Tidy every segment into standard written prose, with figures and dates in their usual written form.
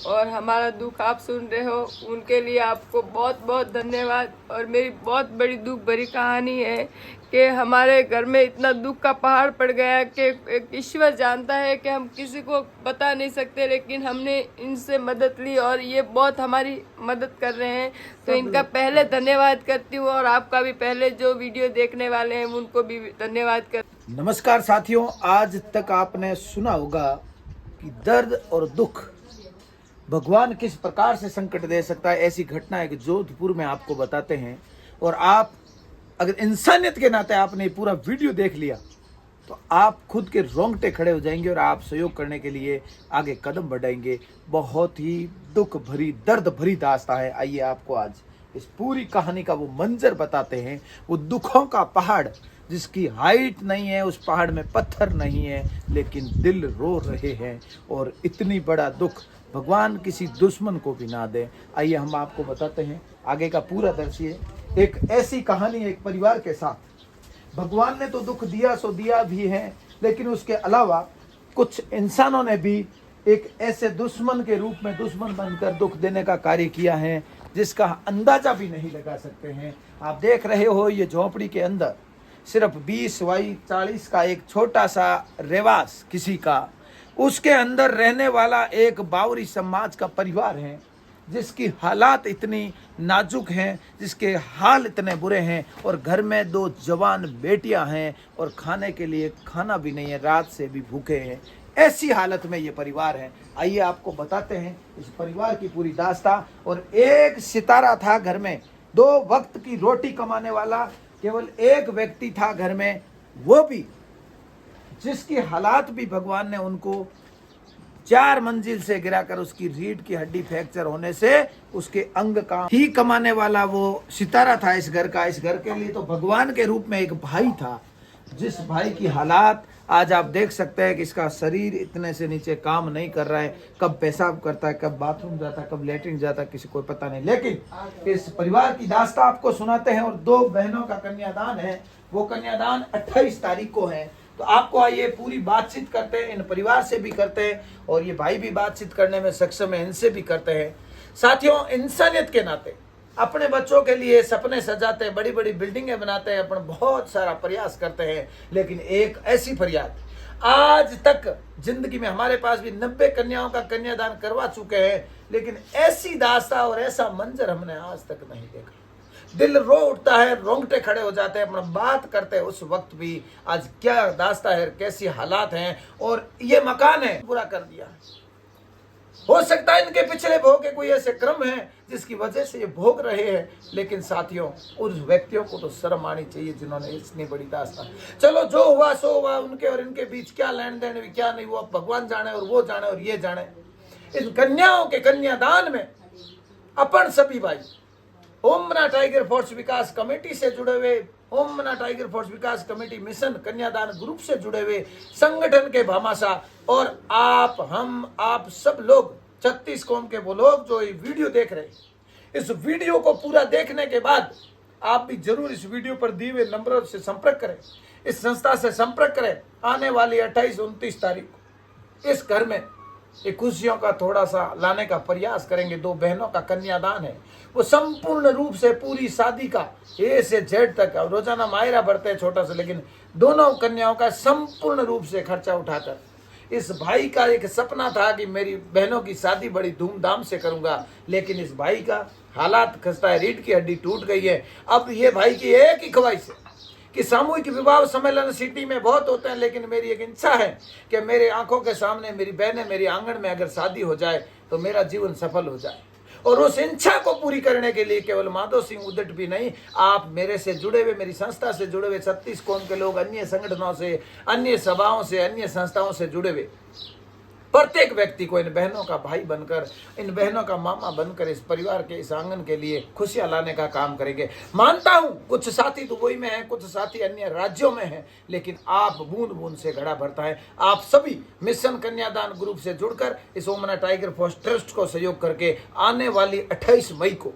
और हमारा दुख आप सुन रहे हो, उनके लिए आपको बहुत बहुत धन्यवाद। और मेरी बहुत बड़ी दुख भरी कहानी है कि हमारे घर में इतना दुख का पहाड़ पड़ गया कि एक ईश्वर जानता है कि हम किसी को बता नहीं सकते, लेकिन हमने इनसे मदद ली और ये बहुत हमारी मदद कर रहे हैं। तो इनका पहले धन्यवाद करती हूँ और आपका भी पहले जो वीडियो देखने वाले हैं उनको भी धन्यवाद कर। नमस्कार साथियों, आज तक आपने सुना होगा कि दर्द और दुख भगवान किस प्रकार से संकट दे सकता है। ऐसी घटना है कि जोधपुर में आपको बताते हैं। और आप अगर इंसानियत के नाते आपने पूरा वीडियो देख लिया तो आप खुद के रोंगटे खड़े हो जाएंगे और आप सहयोग करने के लिए आगे कदम बढ़ाएंगे। बहुत ही दुख भरी, दर्द भरी दास्तां है। आइए आपको आज इस पूरी कहानी का वो मंजर बताते हैं। वो दुखों का पहाड़ जिसकी हाइट नहीं है, उस पहाड़ में पत्थर नहीं है, लेकिन दिल रो रहे हैं। और इतनी बड़ा दुख भगवान किसी दुश्मन को भी ना दे। आइए हम आपको बताते हैं आगे का पूरा दृश्य। एक ऐसी कहानी है एक परिवार के साथ। भगवान ने तो दुख दिया सो दिया भी है, लेकिन उसके अलावा कुछ इंसानों ने भी एक ऐसे दुश्मन के रूप में दुश्मन बनकर दुख देने का कार्य किया है जिसका अंदाजा भी नहीं लगा सकते हैं। आप देख रहे हो ये झोपड़ी के अंदर सिर्फ 20 बाई 40 का एक छोटा सा रेवास किसी का, उसके अंदर रहने वाला एक बावरी समाज का परिवार है जिसकी हालात इतनी नाजुक हैं, जिसके हाल इतने बुरे हैं। और घर में 2 जवान बेटियां हैं और खाने के लिए खाना भी नहीं है, रात से भी भूखे हैं। ऐसी हालत में ये परिवार है। आइए आपको बताते हैं इस परिवार की पूरी दास्तां। और एक सितारा था घर में, 2 वक्त की रोटी कमाने वाला केवल एक व्यक्ति था घर में, वो भी जिसकी हालात भी भगवान ने उनको 4 मंजिल से गिराकर उसकी रीढ़ की हड्डी फ्रैक्चर होने से उसके अंग का ही कमाने वाला वो सितारा था इस घर का। इस घर के लिए तो भगवान के रूप में एक भाई था, जिस भाई की हालात आज आप देख सकते हैं कि इसका शरीर इतने से नीचे काम नहीं कर रहा है। कब पेशाब करता है, कब बाथरूम जाता है, कब लेटरिन जाता है, किसी को पता नहीं। लेकिन इस परिवार की दास्तां आपको सुनाते हैं। और 2 बहनों का कन्यादान है, वो कन्यादान 28 तारीख को है। तो आपको आइए पूरी बातचीत करते हैं, इन परिवार से भी करते हैं और ये भाई भी बातचीत करने में सक्षम है, इनसे भी करते हैं। साथियों, इंसानियत के नाते अपने बच्चों के लिए सपने सजाते हैं, बड़ी बड़ी बिल्डिंगें बनाते हैं, अपन बहुत सारा प्रयास करते हैं। लेकिन एक ऐसी फरियाद, आज तक जिंदगी में हमारे पास भी 90 कन्याओं का कन्यादान करवा चुके हैं, लेकिन ऐसी दास्तां और ऐसा मंजर हमने आज तक नहीं देखा। दिल रो उठता है, रोंगटे खड़े हो जाते हैं अपना बात करते हैं उस वक्त भी। आज क्या दास्तां है, कैसी हालात हैं। और ये मकान है पूरा कर दिया। हो सकता है इनके पिछले भोग के कोई ऐसे क्रम है जिसकी वजह से ये भोग रहे हैं, लेकिन साथियों उस व्यक्तियों को तो शर्म आनी चाहिए जिन्होंने इतनी बड़ी दास्तां। चलो जो हुआ सो हुआ, उनके और इनके बीच क्या लेन देन क्या नहीं हुआ भगवान जाने और वो जाने और ये जाने। इन कन्याओं के कन्यादान में अपन सभी भाई ओमना टाइगर फोर्स विकास कमेटी से जुड़े हुए, ओमना टाइगर फोर्स विकास कमेटी मिशन कन्यादान ग्रुप से जुड़े हुए संगठन के भामाशाह और आप सब लोग 36 कौम के वो लोग जो ये वीडियो देख रहे हैं, इस वीडियो को पूरा देखने के बाद आप भी जरूर इस वीडियो पर दिए हुए नंबरों से संपर्क करें, इस संस्था से संपर्क करें। आने वाली 28-29 तारीख को इस घर में ये खुशियों का थोड़ा सा लाने का प्रयास करेंगे। 2 बहनों का कन्यादान है, वो संपूर्ण रूप से पूरी शादी का ए से जेड तक, रोजाना मायरा बढ़ते हैं छोटा सा, लेकिन दोनों कन्याओं का संपूर्ण रूप से खर्चा उठाकर इस भाई का एक सपना था कि मेरी बहनों की शादी बड़ी धूमधाम से करूंगा, लेकिन इस भाई का हालात खस्ता है, रीढ़ की हड्डी टूट गई है। अब ये भाई की एक ही ख्वाहिश है कि सामूहिक विवाह सम्मेलन सिटी में बहुत होते हैं, लेकिन मेरी एक इच्छा है कि मेरे आंखों के सामने मेरी बहनें मेरी आंगन में अगर शादी हो जाए तो मेरा जीवन सफल हो जाए। और उस इच्छा को पूरी करने के लिए केवल माधव सिंह उदट भी नहीं, आप मेरे से जुड़े हुए, मेरी संस्था से जुड़े हुए 36 कौम के लोग, अन्य संगठनों से, अन्य सभाओं से, अन्य संस्थाओं से जुड़े हुए प्रत्येक व्यक्ति को इन बहनों का भाई बनकर, इन बहनों का मामा बनकर इस परिवार के, इस आंगन के लिए खुशियां लाने का काम करेंगे। मानता हूं कुछ साथी दुबई में हैं, कुछ साथी अन्य राज्यों में हैं, लेकिन आप बूंद बूंद से घड़ा भरता है। आप सभी मिशन कन्यादान ग्रुप से जुड़कर इस ओमना टाइगर फोर्स ट्रस्ट को सहयोग करके आने वाली 28 मई को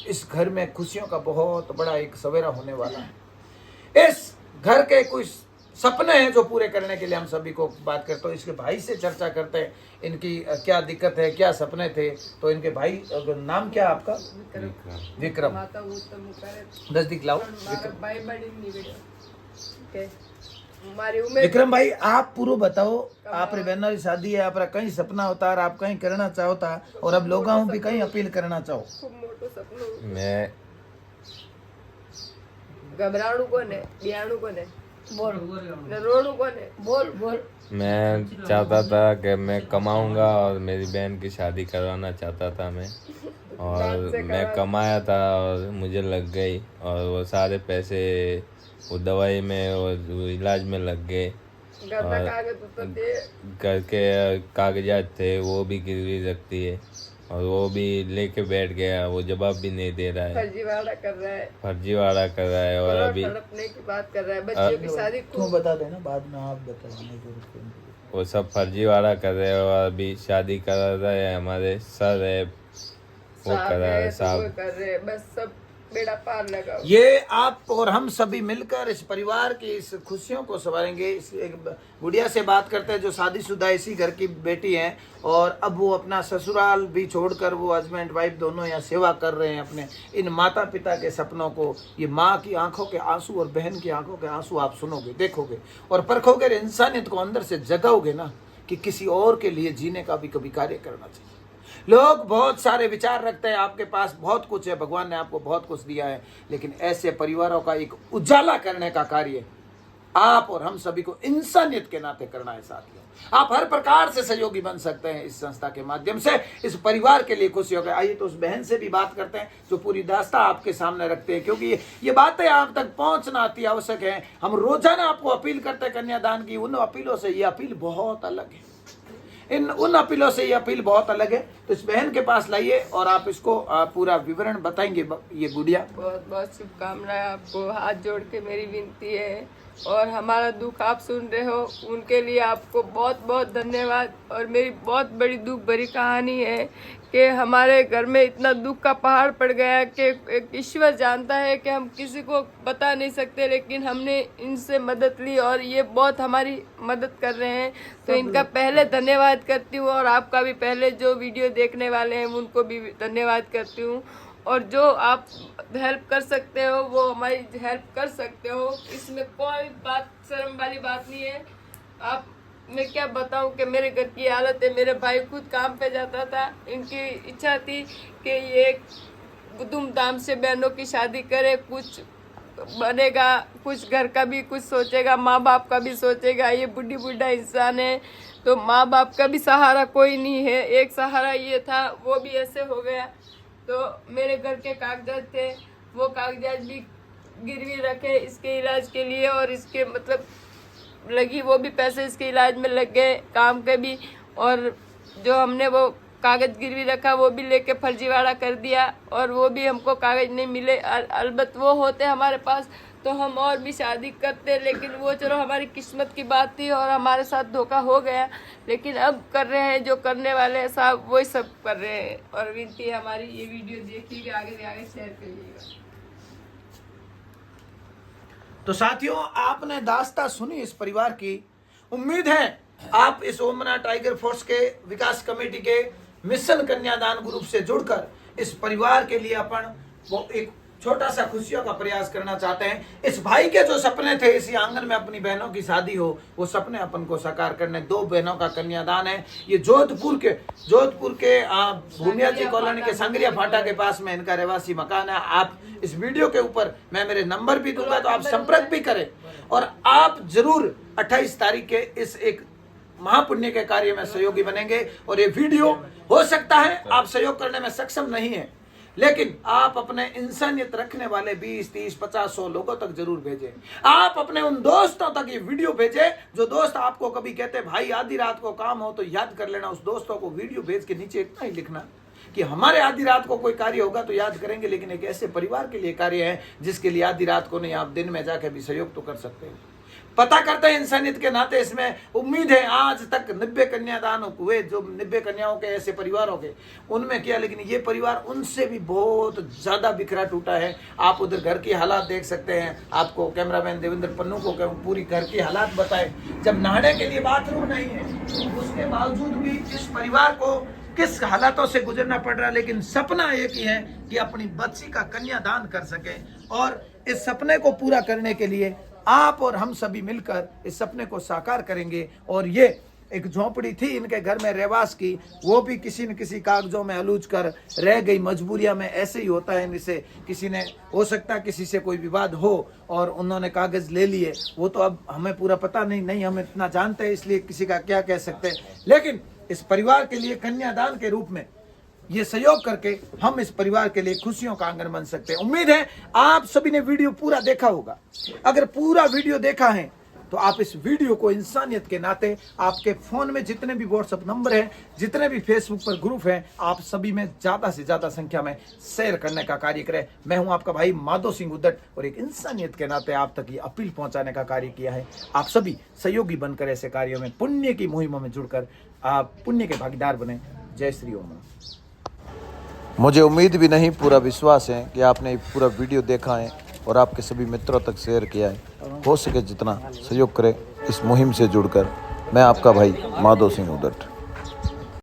इस घर में खुशियों का बहुत बड़ा एक सवेरा होने वाला है। इस घर के कुछ सपने हैं जो पूरे करने के लिए हम सभी को बात करते हैं। इसके भाई से चर्चा करते हैं, इनकी क्या दिक्कत है, क्या सपने थे। तो इनके भाई, नाम क्या है आपका? विक्रम। माता उत्तम करे नजदीक लाओ। मारा भाई बड़ी नहीं वीडियो के हमारी उम्र विक्रम भाई, आप पूरा बताओ, आप रे बहनों की शादी है, आप रा कहीं सपना होता है, आप कहीं करना चाहो था, और अब लोगों भी कहीं अपील करना चाहो। खूब मोटो सपनों मैं घबराणु कोने बियाणु कोने बोल न रोणु कोने बोल बोल मैं चाहता था कि मैं कमाऊंगा और मेरी बहन की शादी करवाना चाहता था मैं, और मैं कमाया था और मुझे लग गई, और वो सारे पैसे वो दवाई में और वो इलाज में लग गए, घर का कागज तो दे घर के कागजात थे वो भी गिरवी रखती है, और वो भी लेके बैठ गया, वो जवाब भी नहीं दे रहा है, फर्जीवाड़ा कर रहा है, फर्जीवाड़ा कर रहा है। और अभी तड़पने की बात कर रहा है, बच्चियों की शादी तुम बता देना, बाद में आप बताओ। वो सब फर्जीवाड़ा कर रहे हैं, और अभी शादी करा रहा है हमारे सर है वो कर रहा है साहब। कर रहे हैं, बस सब बेड़ा पार लगाओ। ये आप और हम सभी मिलकर इस परिवार की इस खुशियों को संवारेंगे। इस एक गुड़िया से बात करते हैं जो शादीशुदा इसी घर की बेटी हैं, और अब वो अपना ससुराल भी छोड़कर वो हस्बैंड वाइफ दोनों यहाँ सेवा कर रहे हैं अपने इन माता पिता के सपनों को। ये माँ की आंखों के आंसू और बहन की आंखों के आंसू आप सुनोगे, देखोगे और परखोगे, इंसानियत को अंदर से जगाओगे ना कि किसी और के लिए जीने का भी कभी कार्य करना चाहिए। लोग बहुत सारे विचार रखते हैं, आपके पास बहुत कुछ है, भगवान ने आपको बहुत कुछ दिया है, लेकिन ऐसे परिवारों का एक उजाला करने का कार्य आप और हम सभी को इंसानियत के नाते करना है। साथियों, आप हर प्रकार से सहयोगी बन सकते हैं इस संस्था के माध्यम से, इस परिवार के लिए खुशी होगी। आइए तो उस बहन से भी बात करते हैं जो पूरी दास्ता आपके सामने रखते हैं, क्योंकि ये बातें आप तक पहुंचना अति आवश्यक है। हम रोजाना आपको अपील करते हैं कन्यादान की, उन अपीलों से ये अपील बहुत अलग है, उन अपीलों से ये अपील बहुत अलग है। तो इस बहन के पास लाइए और आप इसको पूरा विवरण बताएंगे। ये गुड़िया, बहुत बहुत शुभकामनाएं आपको, हाथ जोड़ के मेरी विनती है, और हमारा दुख आप सुन रहे हो उनके लिए आपको बहुत बहुत धन्यवाद। और मेरी बहुत बड़ी दुख भरी कहानी है कि हमारे घर में इतना दुख का पहाड़ पड़ गया कि एक ईश्वर जानता है कि हम किसी को बता नहीं सकते, लेकिन हमने इनसे मदद ली और ये बहुत हमारी मदद कर रहे हैं। तो इनका पहले धन्यवाद करती हूँ, और आपका भी पहले जो वीडियो देखने वाले हैं उनको भी धन्यवाद करती हूँ। और जो आप हेल्प कर सकते हो वो हमारी हेल्प कर सकते हो, इसमें कोई बात शर्म वाली बात नहीं है। आप मैं क्या बताऊं कि मेरे घर की हालत है, मेरे भाई खुद काम पे जाता था, इनकी इच्छा थी कि ये धूमधाम से बहनों की शादी करे, कुछ बनेगा, कुछ घर का भी कुछ सोचेगा, माँ बाप का भी सोचेगा। ये बुढ़ी बुढ़ा इंसान है तो माँ बाप का भी सहारा कोई नहीं है, एक सहारा ये था, वो भी ऐसे हो गया। तो मेरे घर के कागजात थे, वो कागजात भी गिरवी रखे इसके इलाज के लिए, और इसके मतलब लगी वो भी पैसे इसके इलाज में लग गए, काम के भी। और जो हमने वो कागज गिरवी रखा वो भी लेके फर्जीवाड़ा कर दिया, और वो भी हमको कागज नहीं मिले। अलबत्त वो होते हमारे पास तो हम और भी शादी करते, लेकिन वो चलो हमारी किस्मत की बात थी और हमारे साथ धोखा हो गया। लेकिन अब कर रहे हैं जो करने वाले हैं साहब, वही सब कर रहे हैं। और विनती है हमारी, ये वीडियो देखिएगा, आगे से आगे शेयर करिएगा। तो साथियों, आपने दास्ता सुनी इस परिवार की। उम्मीद है आप इस ओमना टाइगर फोर्स के विकास कमेटी के मिशन कन्यादान ग्रुप से जुड़कर इस परिवार के लिए अपन वो एक छोटा सा खुशियों का प्रयास करना चाहते हैं। इस भाई के जो सपने थे इसी आंगन में अपनी बहनों की शादी हो, वो सपने अपन को साकार करने। 2 बहनों का कन्यादान है। ये जोधपुर के भूमिया जी कॉलोनी के संगरिया फाटा के पास में इनका रहवासी मकान है। आप इस वीडियो के ऊपर मैं मेरे नंबर भी दूंगा, तो आप संपर्क भी करें, और आप जरूर 28 तारीख के इस एक महापुण्य के कार्य में सहयोगी बनेंगे। और ये वीडियो हो सकता है आप सहयोग करने में सक्षम नहीं है, लेकिन आप अपने इंसानियत रखने वाले 20, 30, 50, 100 लोगों तक जरूर भेजें। आप अपने उन दोस्तों तक ये वीडियो भेजें जो दोस्त आपको कभी कहते भाई आधी रात को काम हो तो याद कर लेना। उस दोस्तों को वीडियो भेज के नीचे इतना ही लिखना कि हमारे आधी रात को कोई कार्य होगा तो याद करेंगे, लेकिन एक ऐसे परिवार के लिए कार्य है जिसके लिए आधी रात को नहीं, आप दिन में जाकर भी सहयोग तो कर सकते हैं। पता करते हैं इंसानियत के नाते। इसमें उम्मीद है आज तक 90 कन्यादान हुए, जो 90 कन्याओं के ऐसे परिवार हो गए उनमें किया, लेकिन ये परिवार उनसे भी बहुत ज़्यादा बिखरा टूटा है। आप उधर घर की हालात देख सकते हैं, आपको कैमरामैन देवेंद्र पन्नू को पूरी घर की हालात बताए। जब नहाने के लिए बाथरूम नहीं है उसके बावजूद भी इस परिवार को किस हालातों से गुजरना पड़ रहा है, लेकिन सपना एक ही है कि अपनी बच्ची का कन्यादान कर सके। और इस सपने को पूरा करने के लिए आप और हम सभी मिलकर इस सपने को साकार करेंगे। और ये एक झोपड़ी थी इनके घर में रहवास की, वो भी किसी न किसी कागजों में अलूझ कर रह गई। मजबूरियां में ऐसे ही होता है, इनसे किसी ने हो सकता है किसी से कोई विवाद हो और उन्होंने कागज ले लिए, वो तो अब हमें पूरा पता नहीं हम इतना जानते हैं इसलिए किसी का क्या कह सकते हैं। लेकिन इस परिवार के लिए कन्यादान के रूप में ये सहयोग करके हम इस परिवार के लिए खुशियों का आंगन बन सकते हैं। उम्मीद है आप सभी ने वीडियो पूरा देखा होगा। अगर पूरा वीडियो देखा है तो आप इस वीडियो को इंसानियत के नाते आपके फोन में जितने भी व्हाट्सएप नंबर हैं, जितने भी फेसबुक पर ग्रुप हैं, आप सभी में ज्यादा से ज्यादा संख्या में शेयर करने का कार्य करें। मैं हूं आपका भाई माधो सिंह उद्दट और एक इंसानियत के नाते आप तक ये अपील पहुंचाने का कार्य किया है। आप सभी सहयोगी बनकर ऐसे कार्यों में, पुण्य की मुहिमों में जुड़कर आप पुण्य के भागीदार बने। जय श्री ओम। मुझे उम्मीद भी नहीं, पूरा विश्वास है कि आपने पूरा वीडियो देखा है और आपके सभी मित्रों तक शेयर किया है। हो सके जितना सहयोग करें इस मुहिम से जुड़कर। मैं आपका भाई माधो सिंह उद्दट।